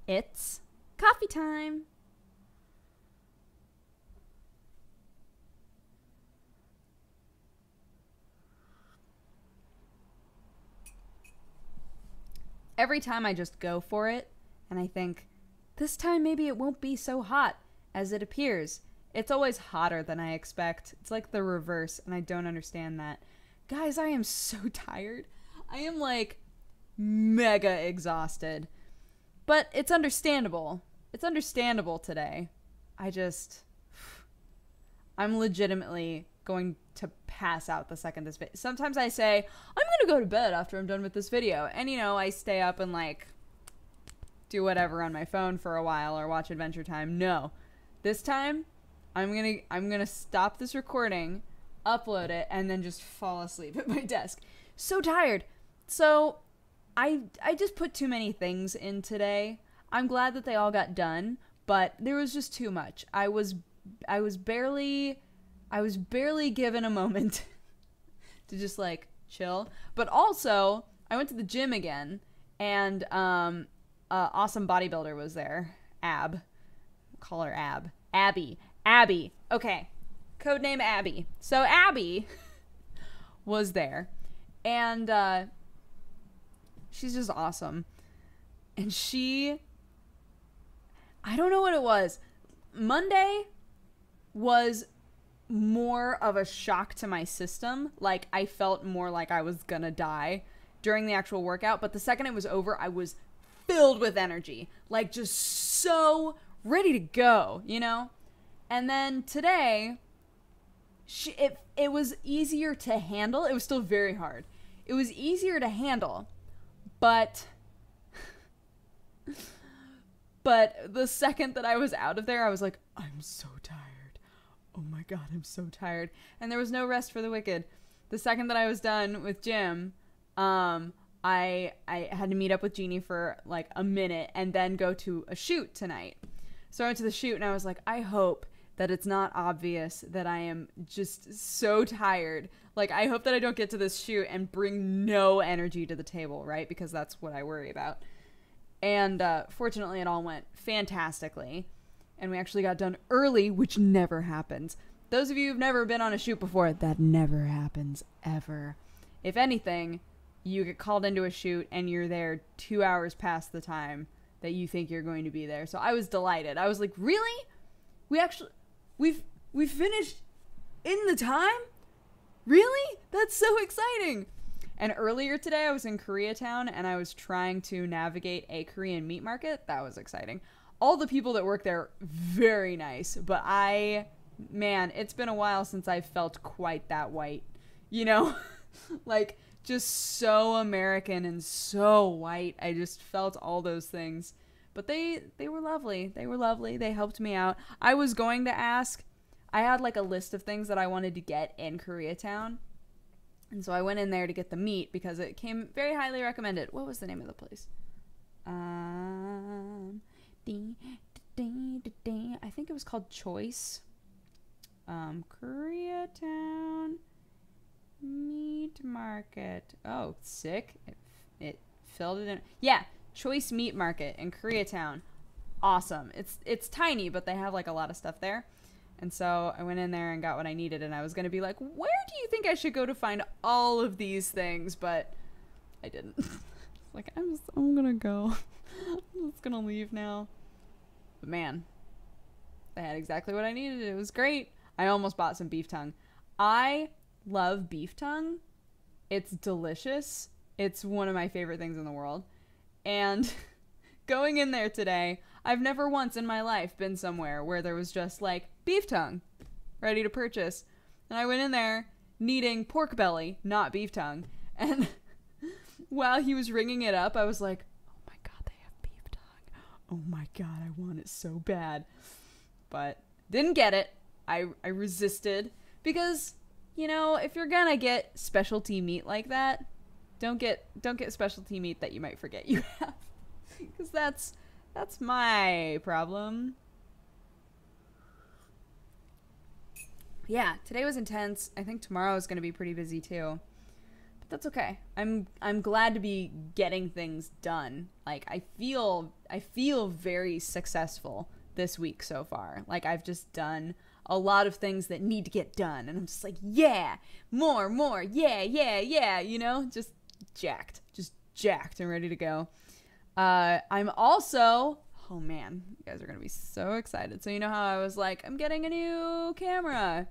It's coffee time. Every time I just go for it, and I think, this time maybe it won't be so hot as it appears. It's always hotter than I expect. It's like the reverse, and I don't understand that. Guys, I am so tired. I am like mega exhausted. But it's understandable. It's understandable today. I'm legitimately going to pass out the second this video. Sometimes I say, I'm going to go to bed after I'm done with this video. And, you know, I stay up and, like, do whatever on my phone for a while or watch Adventure Time. No. This time, I'm gonna stop this recording, upload it, and then just fall asleep at my desk. So tired. So, I just put too many things in today. I'm glad that they all got done, but there was just too much. I was barely given a moment to just like chill. But also, I went to the gym again, and awesome bodybuilder was there. Call her Abby. Okay, codename Abby. So Abby was there, and she's just awesome. And I don't know what it was. Monday was more of a shock to my system. Like, I felt more like I was gonna die during the actual workout. But the second it was over, I was filled with energy. Like, just so ready to go, you know? And then today, it was easier to handle. It was still very hard. It was easier to handle. But the second that I was out of there, I was like, I'm so tired. Oh my God, I'm so tired. And there was no rest for the wicked. The second that I was done with gym, I had to meet up with Jeannie for like a minute and then go to a shoot tonight. So I went to the shoot and I was like, I hope that it's not obvious that I am just so tired. Like, I hope that I don't get to this shoot and bring no energy to the table, right? Because that's what I worry about. And fortunately, it all went fantastically. And we actually got done early, which never happens. Those of you who've never been on a shoot before, that never happens, ever. If anything, you get called into a shoot and you're there 2 hours past the time that you think you're going to be there. So I was delighted. I was like, really? We finished in the time? Really? That's so exciting. And earlier today, I was in Koreatown, and I was trying to navigate a Korean meat market. That was exciting. All the people that work there, very nice. But man, it's been a while since I felt quite that white. You know? Like, just so American and so white. I just felt all those things. But they were lovely. They were lovely. They helped me out. I was going to ask. I had, like, a list of things that I wanted to get in Koreatown. And so I went in there to get the meat because it came very highly recommended. What was the name of the place? I think it was called Choice. Koreatown Meat Market. Oh, sick. It filled it in. Yeah, Choice Meat Market in Koreatown. Awesome. It's tiny, but they have like a lot of stuff there. And so I went in there and got what I needed, and I was going to be like, where do you think I should go to find all of these things? But I didn't. Like, I'm going to go. I'm just going to leave now. But man, they had exactly what I needed. It was great. I almost bought some beef tongue. I love beef tongue. It's delicious. It's one of my favorite things in the world. And going in there today, I've never once in my life been somewhere where there was just like beef tongue ready to purchase. And I went in there needing pork belly, not beef tongue. And while he was ringing it up, I was like, oh my God, they have beef tongue. Oh my God, I want it so bad. But didn't get it. I resisted because, you know, if you're gonna get specialty meat like that, don't get specialty meat that you might forget you have. Because that's my problem. Yeah, today was intense. I think tomorrow is going to be pretty busy too. But That's okay. I'm glad to be getting things done. Like I feel very successful this week so far. Like I've just done a lot of things that need to get done, and I'm just like, yeah, more, yeah, you know, just jacked and ready to go. I'm also, oh man, you guys are gonna be so excited. So you know how I was like, I'm getting a new camera.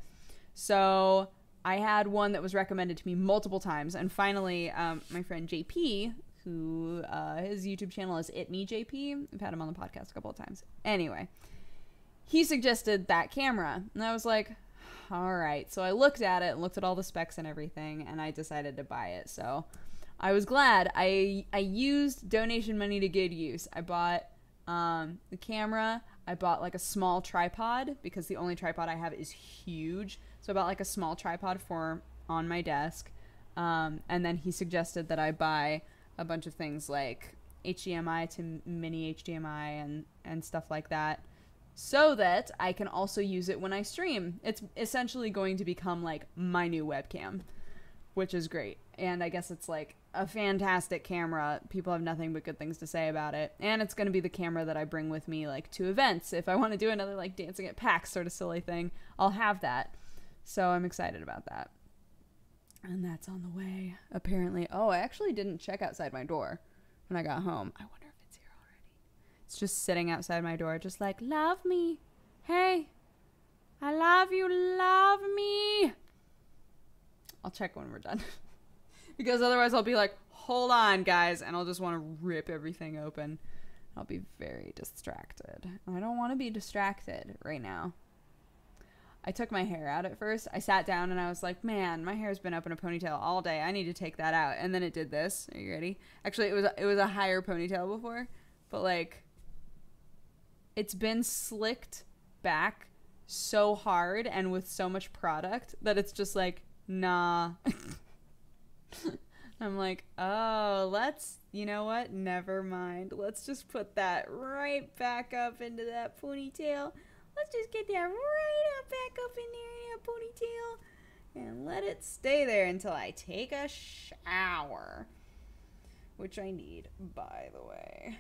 So I had one that was recommended to me multiple times, and finally, my friend JP, who his YouTube channel is itmejp. I've had him on the podcast a couple of times. Anyway, he suggested that camera, and I was like, all right. So I looked at it and looked at all the specs and everything, and I decided to buy it. So I was glad. I used donation money to good use. I bought the camera. I bought like a small tripod because the only tripod I have is huge. So I bought like a small tripod for on my desk. And then he suggested that I buy a bunch of things like HDMI to mini HDMI and stuff like that, so that I can also use it when I stream. It's essentially going to become like my new webcam, which is great. And I guess it's like a fantastic camera. People have nothing but good things to say about it. And it's going to be the camera that I bring with me like to events. If I want to do another like dancing at PAX sort of silly thing, I'll have that. So I'm excited about that. And that's on the way, apparently. Oh, I actually didn't check outside my door when I got home. I wonder if it's here already. It's just sitting outside my door, just like, love me. Hey, I love you, love me. I'll check when we're done. Because otherwise I'll be like, hold on, guys. And I'll just want to rip everything open. I'll be very distracted. I don't want to be distracted right now. I took my hair out at first. I sat down and I was like, man, my hair's been up in a ponytail all day. I need to take that out. And then it did this. Are you ready? Actually, it was a higher ponytail before. But like, it's been slicked back so hard and with so much product that it's just like, nah. I'm like, oh, you know what? Never mind. Let's just put that right back up into that ponytail. Let's just get that right up back up in there in that ponytail and let it stay there until I take a shower, which I need, by the way.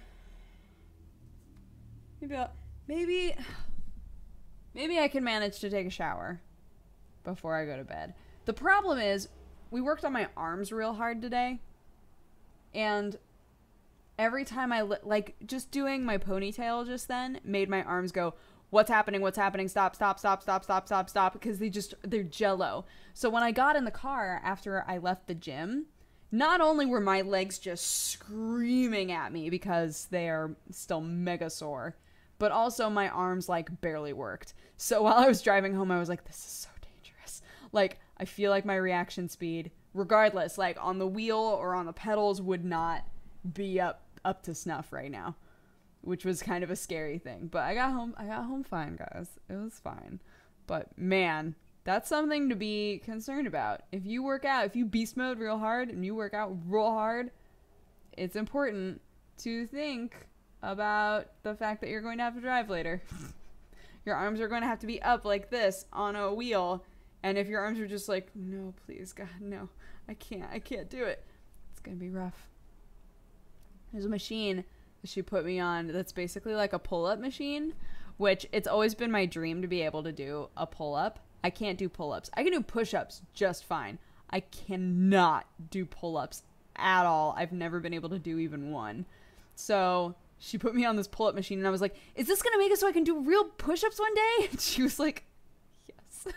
Maybe I can manage to take a shower before I go to bed. The problem is, we worked on my arms real hard today, and every time like just doing my ponytail just then made my arms go, what's happening, stop, because they're jello. So when I got in the car after I left the gym, not only were my legs just screaming at me because they are still mega sore, but also my arms like barely worked. So while I was driving home, I was like, this is so dangerous. Like, I feel like my reaction speed, regardless, like on the wheel or on the pedals, would not be up to snuff right now, which was kind of a scary thing. But I got home fine, guys. It was fine. But man, that's something to be concerned about. If you work out, if you beast mode real hard and you work out real hard, it's important to think about the fact that you're going to have to drive later. Your arms are going to have to be up like this on a wheel. And if your arms are just like, no, please, God, no, I can't do it, it's going to be rough. There's a machine that she put me on that's basically like a pull-up machine, which it's always been my dream to be able to do a pull-up. I can't do pull-ups. I can do push-ups just fine. I cannot do pull-ups at all. I've never been able to do even one. So she put me on this pull-up machine, and I was like, is this going to make it so I can do real push-ups one day? And she was like, yes.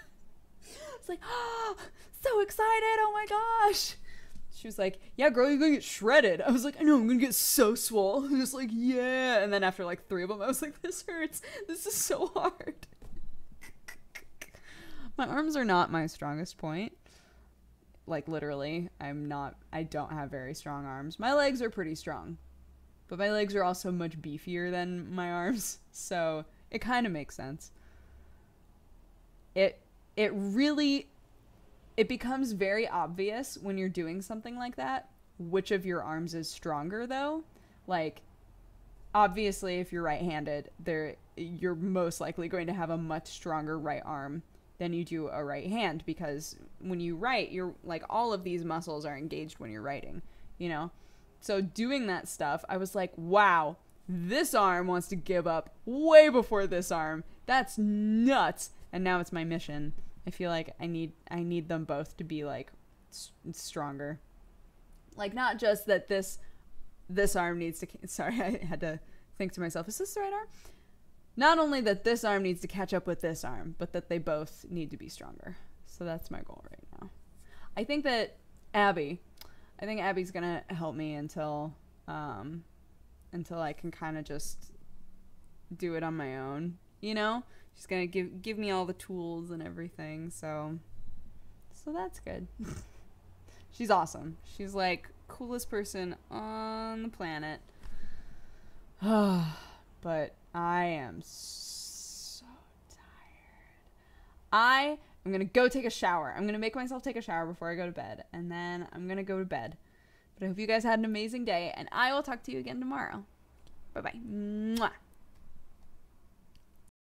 It's like, oh, so excited, oh my gosh. She was like, yeah, girl, you're gonna get shredded. I was like, I know, I'm gonna get so swole. I'm just like, yeah. And then after like 3 of them, I was like, this hurts. This is so hard. My arms are not my strongest point. Like, literally, I don't have very strong arms. My legs are pretty strong, but my legs are also much beefier than my arms. So it kind of makes sense. It becomes very obvious when you're doing something like that, which of your arms is stronger, though. Like, obviously, if you're right-handed, you're most likely going to have a much stronger right arm than you do a right hand, because when you write, you're like, all of these muscles are engaged when you're writing, you know? So doing that stuff, I was like, wow, this arm wants to give up way before this arm. That's nuts. And now it's my mission. I feel like I need them both to be like stronger. Like, not just that this arm needs to, sorry, I had to think to myself, is this the right arm? Not only that this arm needs to catch up with this arm, but that they both need to be stronger. So that's my goal right now. I think Abby's gonna help me until I can kind of just do it on my own, you know? She's gonna give me all the tools and everything, so that's good. She's awesome. She's like coolest person on the planet. But I am so tired. I am gonna go take a shower. I'm gonna make myself take a shower before I go to bed, and then I'm gonna go to bed. But I hope you guys had an amazing day, and I will talk to you again tomorrow. Bye-bye. Mwah.